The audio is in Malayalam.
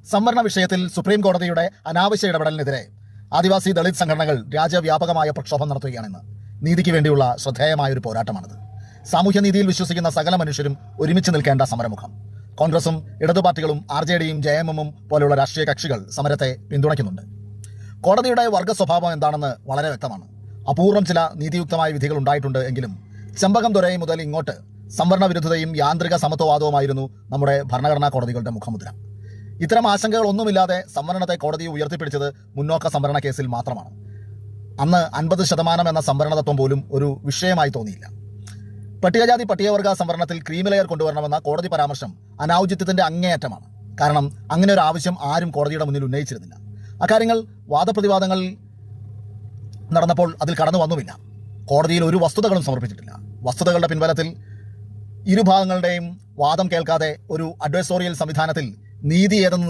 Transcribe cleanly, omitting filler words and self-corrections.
സംവരണ വിഷയത്തിൽ സുപ്രീം കോടതിയുടെ അനാവശ്യ ഇടപെടലിനെതിരെ ആദിവാസി ദളിത് സംഘടനകൾ രാജ്യവ്യാപകമായ പ്രക്ഷോഭം നടത്തുകയാണെന്ന്. നീതിക്ക് വേണ്ടിയുള്ള ശ്രദ്ധേയമായൊരു പോരാട്ടമാണിത്. സാമൂഹ്യനീതിയിൽ വിശ്വസിക്കുന്ന സകല മനുഷ്യരും ഒരുമിച്ച് നിൽക്കേണ്ട സമരമുഖം. കോൺഗ്രസും ഇടതു പാർട്ടികളും RJDയും JMMും പോലെയുള്ള രാഷ്ട്രീയ കക്ഷികൾ സമരത്തെ പിന്തുണയ്ക്കുന്നുണ്ട്. കോടതിയുടെ വർഗ സ്വഭാവം എന്താണെന്ന് വളരെ വ്യക്തമാണ്. അപൂർവം ചില നീതിയുക്തമായ വിധികൾ ഉണ്ടായിട്ടുണ്ട് എങ്കിലും ചെമ്പകം ദൊരൈ മുതൽ ഇങ്ങോട്ട് സംവരണ വിരുദ്ധതയും യാന്ത്രിക സമത്വവാദവുമായിരുന്നു നമ്മുടെ ഭരണഘടനാ കോടതികളുടെ മുഖമുദ്ര. ഇത്തരം ആശങ്കകളൊന്നുമില്ലാതെ സംവരണത്തെ കോടതി ഉയർത്തിപ്പിടിച്ചത് മുന്നോക്ക സംവരണ കേസിൽ മാത്രമാണ്. അന്ന് 50% എന്ന സംവരണ തത്വം പോലും ഒരു വിഷയമായി തോന്നിയില്ല. പട്ടികജാതി പട്ടികവർഗ സംവരണത്തിൽ ക്രീമി ലെയർ കൊണ്ടുവരണമെന്ന കോടതി പരാമർശം അനൗചിത്യത്തിന്റെ അങ്ങേയറ്റമാണ്. കാരണം അങ്ങനെ ഒരു ആവശ്യം ആരും കോടതിയുടെ മുന്നിൽ ഉന്നയിച്ചിരുന്നില്ല. അക്കാര്യങ്ങൾ വാദപ്രതിവാദങ്ങൾ നടന്നപ്പോൾ അതിൽ കടന്നു വന്നുമില്ല. കോടതിയിൽ ഒരു വസ്തുതകളും സമർപ്പിച്ചിട്ടില്ല. വസ്തുതകളുടെ പിൻബലത്തിൽ ഇരുഭാഗങ്ങളുടെയും വാദം കേൾക്കാതെ ഒരു അഡ്വൈസോറിയൽ സംവിധാനത്തിൽ നീതി ഏതെന്ന്